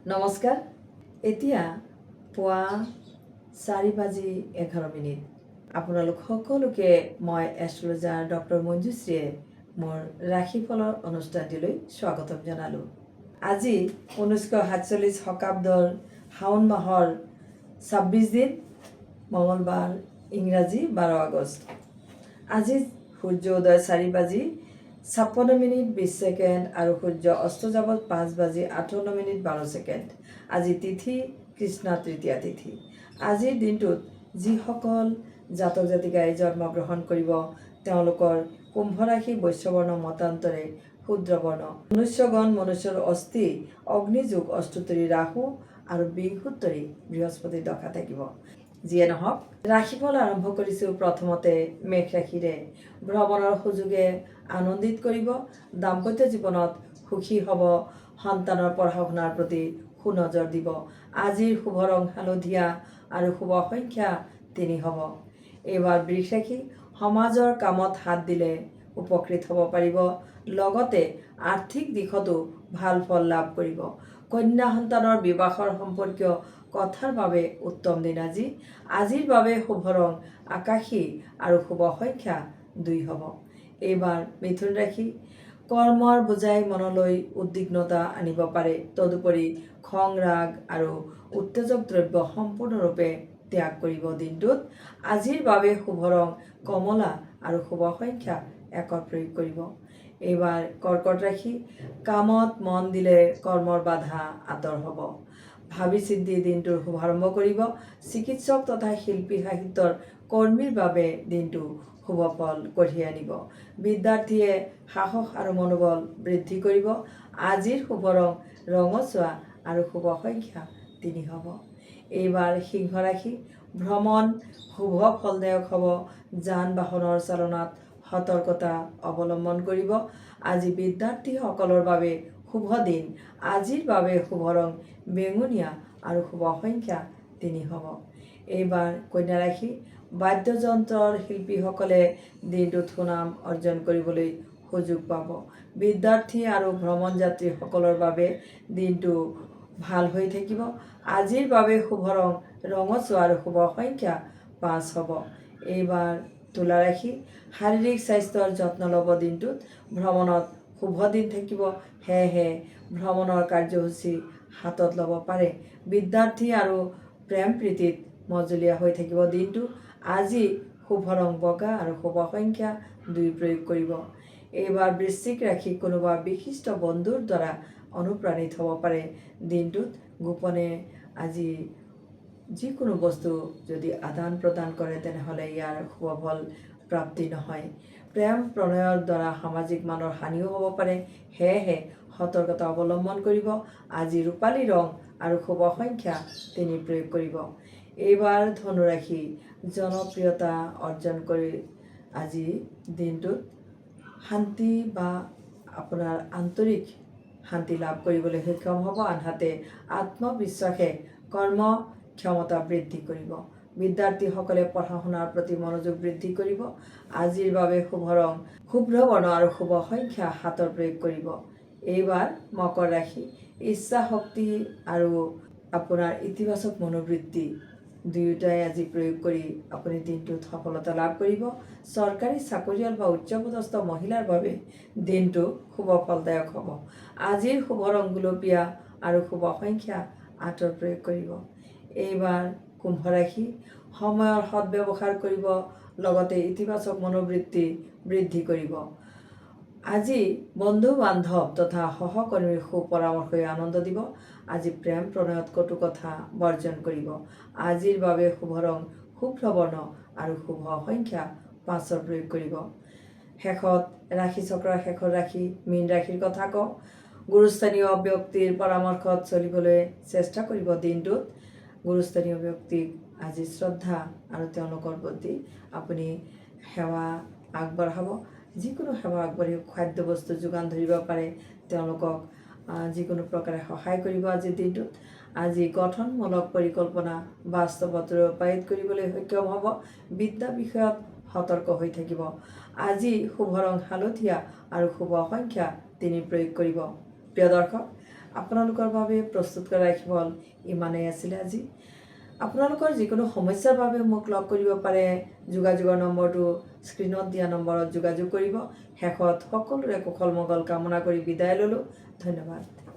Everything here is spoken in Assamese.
নমস্কাৰ। এতিয়া পুৱা 4:11 আপোনালোক সকলোকে মই এষ্ট্ৰলজাৰ ডক্টৰ মঞ্জুশ্ৰীয়ে মোৰ ৰাশিফলৰ অনুষ্ঠানটিলৈ স্বাগতম জনালোঁ। আজি 1947 শকাব্দৰ শাওণ মাহৰ 26 দিন, মঙলবাৰ, ইংৰাজী 12 আগষ্ট। আজি সূৰ্য উদয় 4:56:20 আৰু সূৰ্য অস্ত যাব 5:58:12। আজি তিথি কৃষ্ণা তৃতীয়া তিথি। আজিৰ দিনটোত যিসকল জাতক জাতিকাই জন্মগ্ৰহণ কৰিব তেওঁলোকৰ কুম্ভ ৰাশি বৈশ্যবৰ্ণ মতান্তৰে শূদ্ৰবৰ্ণ, মনুষ্যগণ মনুষ্যৰ অস্থি অগ্নিযোগ অষ্টোত্তৰী ৰাহু আৰু বিংশোত্তৰী বৃহস্পতিৰ দশা থাকিব। যিয়ে নহওক, ৰাশিফল আৰম্ভ কৰিছোঁ প্ৰথমতে মেষ ৰাশিৰে। ভ্ৰমণৰ সুযোগে আনন্দিত কৰিব, দাম্পত্য জীৱনত সুখী হ'ব, সন্তানৰ পঢ়া শুনাৰ প্ৰতি সুনজৰ দিব। আজিৰ শুভ ৰং হালধীয়া আৰু শুভ সংখ্যা 3 হ'ব। এইবাৰ বৃষ ৰাশি, সমাজৰ কামত হাত দিলে উপকৃত হ'ব পাৰিব, লগতে আৰ্থিক দিশতো ভাল ফল লাভ কৰিব। কন্যা সন্তানৰ বিবাহৰ সম্পৰ্কীয় কথাৰ বাবে উত্তম দিন আজি। আজিৰ বাবে শুভ ৰং আকাশী আৰু শুভ সংখ্যা 2 হ'ব। এইবাৰ মিথুন ৰাশি, কৰ্মৰ বোজাই মনলৈ উদ্বিগ্নতা আনিব পাৰে। তদুপৰি খং ৰাগ আৰু উত্তেজক দ্ৰব্য সম্পূৰ্ণৰূপে ত্যাগ কৰিব। দিনটোত আজিৰ বাবে শুভ ৰং কমলা আৰু শুভ সংখ্যা 1 প্ৰয়োগ কৰিব। এইবাৰ কৰ্কট ৰাশি, কামত মন দিলে কৰ্মৰ বাধা আঁতৰ হ'ব। ভাবি চিন্তি দিনটোৰ শুভাৰম্ভ কৰিব। চিকিৎসক তথা শিল্পী সাহিত্যৰ কৰ্মীৰ বাবে দিনটো শুভ ফল কঢ়িয়াই আনিব। বিদ্যাৰ্থীয়ে সাহস আৰু মনোবল বৃদ্ধি কৰিব। আজিৰ শুভ ৰং ৰঙচুৱা আৰু শুভ সংখ্যা 3 হ'ব। এইবাৰ সিংহ ৰাশি, ভ্ৰমণ শুভ ফলদায়ক হ'ব। যান বাহনৰ চালনাত সতৰ্কতা অৱলম্বন কৰিব। আজি বিদ্যাৰ্থীসকলৰ বাবে শুভ দিন। আজিৰ বাবে শুভ ৰং বেঙুনীয়া আৰু শুভ সংখ্যা 3 হ'ব। এইবাৰ কন্যা ৰাশি, বাদ্যযন্ত্ৰৰ শিল্পীসকলে দিনটোত সুনাম অৰ্জন কৰিবলৈ সুযোগ পাব। বিদ্যাৰ্থী আৰু ভ্ৰমণ যাত্ৰীসকলৰ বাবে দিনটো ভাল হৈ থাকিব। আজিৰ বাবে শুভ ৰং ৰঙচুৱা আৰু শুভ সংখ্যা 5 হ'ব। এইবাৰ তুলা ৰাশি, শাৰীৰিক স্বাস্থ্যৰ যত্ন ল'ব। দিনটোত ভ্ৰমণত শুভ দিন থাকিব, সেয়েহে ভ্ৰমণৰ কাৰ্যসূচী হাতত ল'ব পাৰে। বিদ্যাৰ্থী আৰু প্ৰেম প্ৰীতিত মজলীয়া হৈ থাকিব দিনটো। আজি শুভ ৰং বগা আৰু শুভ সংখ্যা 2 প্ৰয়োগ কৰিব। এইবাৰ বৃশ্চিক ৰাশি, কোনোবা বিশিষ্ট বন্ধুৰ দ্বাৰা অনুপ্ৰাণিত হ'ব পাৰে। দিনটোত গোপনে আজি যিকোনো বস্তু যদি আদান প্ৰদান কৰে তেনেহ'লে ইয়াৰ শুভ ফল প্ৰাপ্তি নহয়। প্ৰেম প্ৰণয়ৰ দ্বাৰা সামাজিক মানৰ হানিও হ'ব পাৰে, সেয়েহে সতৰ্কতা অৱলম্বন কৰিব। আজি ৰূপালী ৰং আৰু শুভ সংখ্যা 3 প্ৰয়োগ কৰিব। এইবাৰ ধনু ৰাশি, জনপ্ৰিয়তা অৰ্জন কৰি আজি দিনটোত শান্তি বা আপোনাৰ আন্তৰিক শান্তি লাভ কৰিবলৈ সক্ষম হ'ব। আনহাতে আত্মবিশ্বাসে কৰ্ম ক্ষমতা বৃদ্ধি কৰিব। বিদ্যাৰ্থীসকলে পঢ়া শুনাৰ প্ৰতি মনোযোগ বৃদ্ধি কৰিব। আজিৰ বাবে শুভ ৰং শুভ্ৰবৰ্ণ আৰু শুভ সংখ্যা 7 প্ৰয়োগ কৰিব। এইবাৰ মকৰ ৰাশি, ইচ্ছা শক্তি আৰু আপোনাৰ ইতিবাচক মনোবৃত্তি দুয়োটাই আজি প্ৰয়োগ কৰি আপুনি দিনটোত সফলতা লাভ কৰিব। চৰকাৰী চাকৰিয়াল বা উচ্চপদস্থ মহিলাৰ বাবে দিনটো শুভ ফলদায়ক হ'ব। আজিৰ শুভ ৰং গুলপীয়া আৰু শুভ সংখ্যা 8 প্ৰয়োগ কৰিব। এইবাৰ কুম্ভ ৰাশি, সময়ৰ সদ্ব্যৱহাৰ কৰিব, লগতে ইতিবাচক মনোবৃত্তি বৃদ্ধি কৰিব। আজি বন্ধু বান্ধৱ তথা সহকৰ্মীৰ সুপৰামৰ্শই আনন্দ দিব। আজি প্ৰেম প্ৰণয়ত কটু কথা বৰ্জন কৰিব। আজিৰ বাবে শুভ ৰং শুভ্ৰবৰ্ণ আৰু শুভ সংখ্যা 5 প্ৰয়োগ কৰিব। শেষত ৰাশি চক্ৰৰ শেষৰ ৰাশি মীন ৰাশিৰ কথা কওঁ। গুৰুস্থানীয় ব্যক্তিৰ পৰামৰ্শত চলিবলৈ চেষ্টা কৰিব। দিনটোত গুৰুস্থানীয় ব্যক্তিক আজি শ্ৰদ্ধা আৰু তেওঁলোকৰ প্ৰতি আপুনি সেৱা আগবঢ়াব। যিকোনো সেৱা আগবাঢ়ি খাদ্য বস্তু যোগান ধৰিব পাৰে, তেওঁলোকক যিকোনো প্ৰকাৰে সহায় কৰিব। আজিৰ দিনটোত আজি গঠনমূলক পৰিকল্পনা বাস্তৱত ৰূপায়িত কৰিবলৈ সক্ষম হ'ব। বিদ্যা বিষয়ত সতৰ্ক হৈ থাকিব। আজি শুভ ৰং হালধীয়া আৰু শুভ সংখ্যা 3 প্ৰয়োগ কৰিব। প্ৰিয় দৰ্শক, আপোনালোকৰ বাবে প্ৰস্তুত কৰা কেৱল ইমানেই আছিলে আজি। আপোনালোকৰ যিকোনো সমস্যাৰ বাবে মোক লগ কৰিব পাৰে। যোগাযোগৰ নম্বৰটো স্ক্ৰীণত দিয়া নম্বৰত যোগাযোগ কৰিব। শেষত সকলোৰে কুশল মংগল কামনা কৰি বিদায় ল'লোঁ। ধন্যবাদ।